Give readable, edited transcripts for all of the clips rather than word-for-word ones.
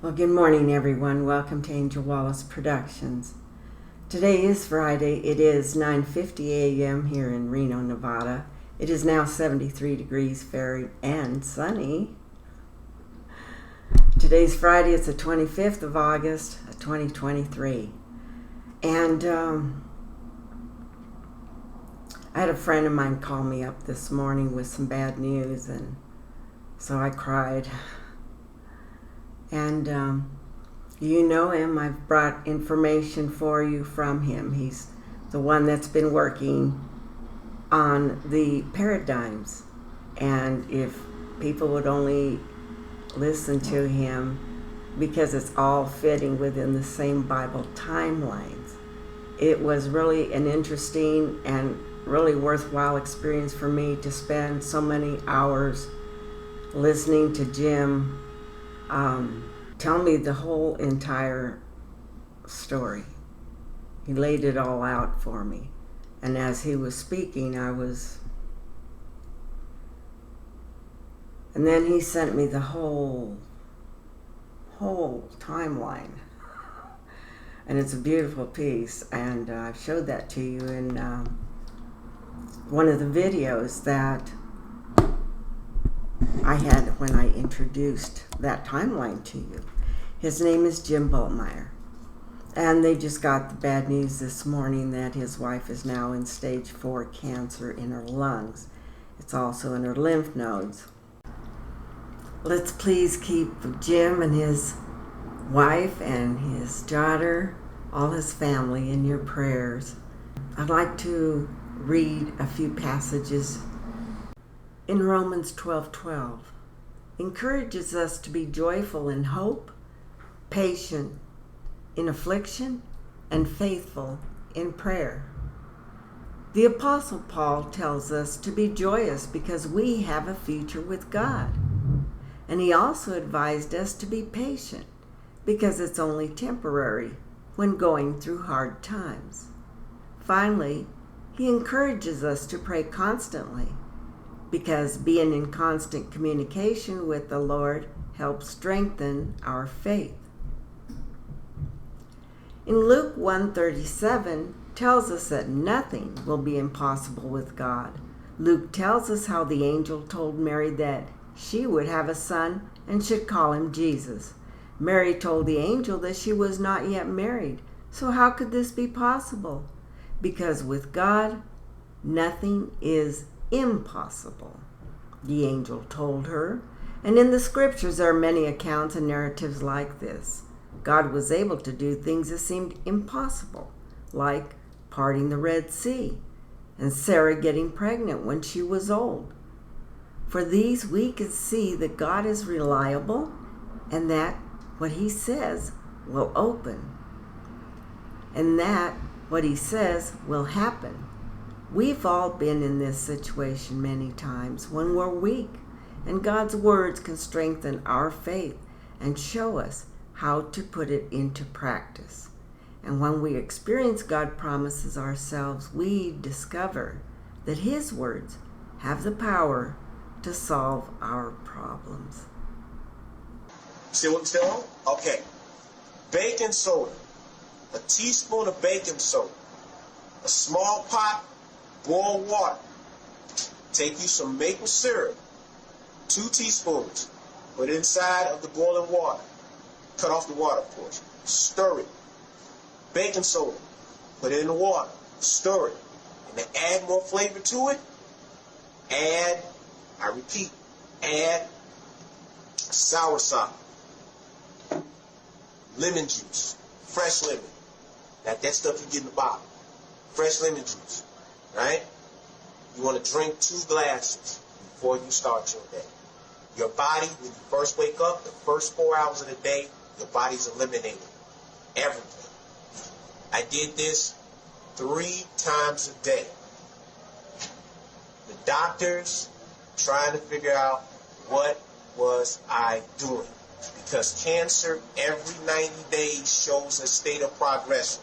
Well, good morning, everyone. Welcome to Angel Wallace Productions. Today is Friday. It is 9:50 a.m. here in Reno, Nevada. It is now 73 degrees Fahrenheit and sunny. Today's Friday. It's the 25th of August, 2023. And I had a friend of mine call me up this morning with some bad news, and so I cried. And you know him. I've brought information for you from him. He's the one that's been working on the paradigms. And if people would only listen to him, because it's all fitting within the same Bible timelines. It was really an interesting and really worthwhile experience for me to spend so many hours listening to Jim tell me the whole entire story. He laid it all out for me. And as he was speaking, and then he sent me the whole timeline. And it's a beautiful piece. And I've showed that to you in one of the videos that I had when I introduced that timeline to you. His name is Jim Bultmeyer. And they just got the bad news this morning that his wife is now in stage 4 cancer in her lungs. It's also in her lymph nodes. Let's please keep Jim and his wife and his daughter, all his family, in your prayers. I'd like to read a few passages. In Romans 12:12, encourages us to be joyful in hope, patient in affliction, and faithful in prayer. The Apostle Paul tells us to be joyous because we have a future with God. And he also advised us to be patient because it's only temporary when going through hard times. Finally, he encourages us to pray constantly, because being in constant communication with the Lord helps strengthen our faith. In Luke 1:37 tells us that nothing will be impossible with God. Luke tells us how the angel told Mary that she would have a son and should call him Jesus. Mary told the angel that she was not yet married. So how could this be possible? Because with God, nothing is impossible, the angel told her. And in the scriptures there are many accounts and narratives like this. God was able to do things that seemed impossible, like parting the Red Sea and Sarah getting pregnant when she was old. For these we can see that God is reliable and that what he says will open, and that what he says will happen. We've all been in this situation many times when we're weak, and God's words can strengthen our faith and show us how to put it into practice. And when we experience God's promises ourselves, we discover that his words have the power to solve our problems. See what I'm saying? Okay. Baking soda. A teaspoon of baking soda. A small pot, boil water. Take you some maple syrup. 2 teaspoons. Put it inside of the boiling water. Cut off the water, of course. Stir it. Baking soda. Put it in the water. Stir it. And to add more flavor to it, add, I repeat, add soursop, lemon juice, fresh lemon. That stuff you get in the bottle. Fresh lemon juice, right? You want to drink 2 glasses before you start your day. Your body, when you first wake up, the first 4 hours of the day, your body's eliminating everything. I did this 3 times a day. The doctors trying to figure out what was I doing. Because cancer every 90 days shows a state of progression.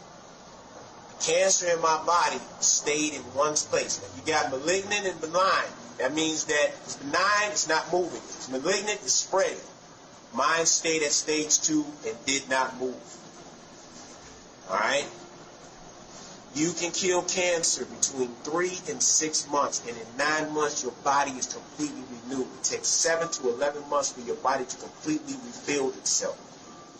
Cancer in my body stayed in one place. If you got malignant and benign, that means that it's benign, it's not moving. It's malignant, it's spreading. Mine stayed at stage 2 and did not move. All right? You can kill cancer between 3 and 6 months, and in 9 months, your body is completely renewed. It takes 7 to 11 months for your body to completely rebuild itself.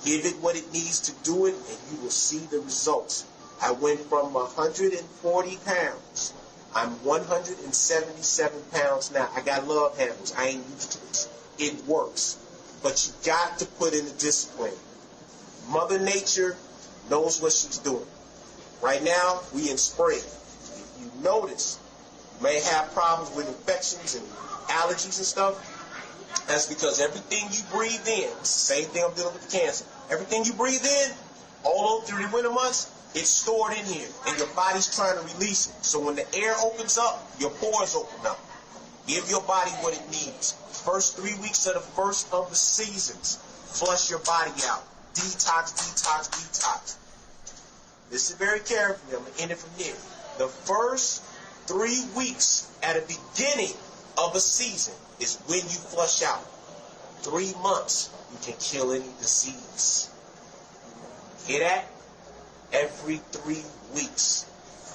Give it what it needs to do it, and you will see the results. I went from 140 pounds. I'm 177 pounds now. I got love handles. I ain't used to it. It works. But you got to put in the discipline. Mother Nature knows what she's doing. Right now, we in spring. If you notice, you may have problems with infections and allergies and stuff. That's because everything you breathe in, it's the same thing I'm dealing with the cancer. Everything you breathe in, all through the winter months, it's stored in here, and your body's trying to release it. So when the air opens up, your pores open up. Give your body what it needs. First 3 weeks of the first of the seasons, flush your body out. Detox, detox, detox. Listen very carefully. I'm going to end it from here. The first 3 weeks at the beginning of a season is when you flush out. 3 months, you can kill any disease. Hear that? Every 3 weeks.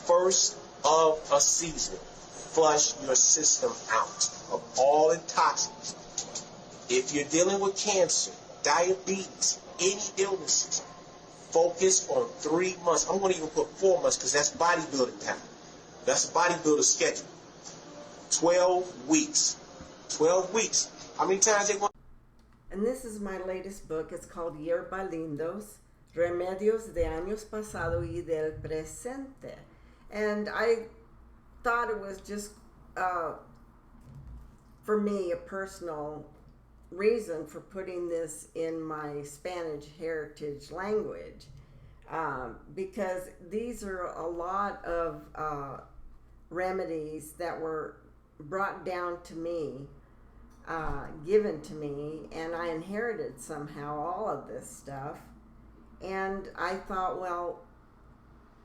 First of a season, flush your system out of all toxins. If you're dealing with cancer, diabetes, any illnesses, focus on 3 months. I'm going to even put 4 months because that's bodybuilding time. That's a bodybuilder schedule. 12 weeks. 12 weeks. How many times they want? And this is my latest book. It's called Yerba, Lindos, Remedios de años pasado y del presente. And I thought it was just, for me, a personal reason for putting this in my Spanish heritage language, because these are a lot of remedies that were brought down to me, given to me, and I inherited somehow all of this stuff. And I thought, well,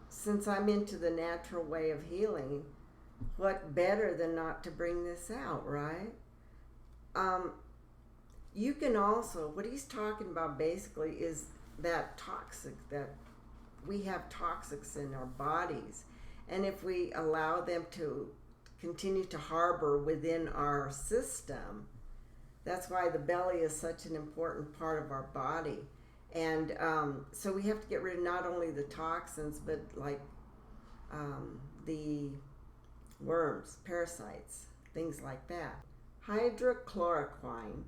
since I'm into the natural way of healing, what better than not to bring this out, right? You can also, what he's talking about basically is that we have toxics in our bodies. And if we allow them to continue to harbor within our system, that's why the belly is such an important part of our body. And so we have to get rid of not only the toxins, but like the worms, parasites, things like that. Hydrochloroquine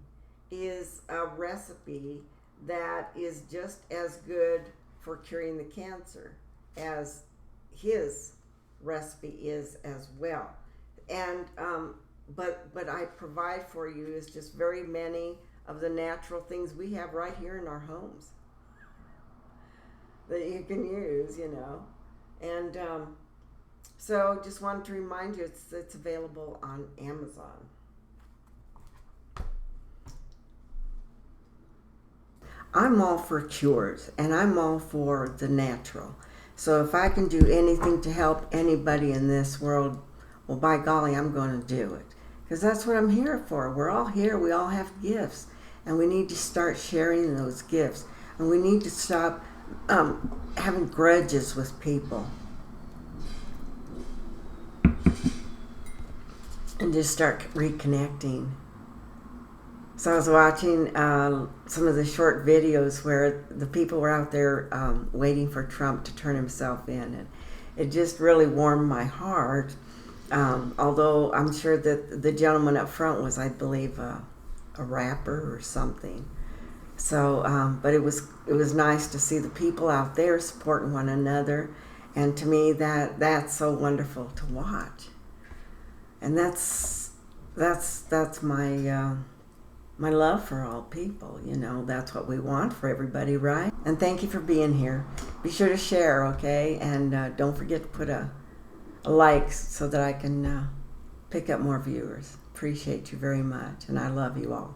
is a recipe that is just as good for curing the cancer as his recipe is as well. And but I provide for you is just very many of the natural things we have right here in our homes that you can use, you know. And so just wanted to remind you it's available on Amazon. I'm all for cures, and I'm all for the natural. So if I can do anything to help anybody in this world, well, by golly, I'm going to do it. Because that's what I'm here for. We're all here. We all have gifts. And we need to start sharing those gifts. And we need to stop having grudges with people. And just start reconnecting. So I was watching some of the short videos where the people were out there waiting for Trump to turn himself in. And it just really warmed my heart. Although I'm sure that the gentleman up front was, I believe, a rapper or something. So, but it was nice to see the people out there supporting one another. And to me, that's so wonderful to watch. And that's my love for all people, you know. That's what we want for everybody, right? And thank you for being here. Be sure to share, okay? And don't forget to put a like so that I can pick up more viewers. Appreciate you very much, and I love you all.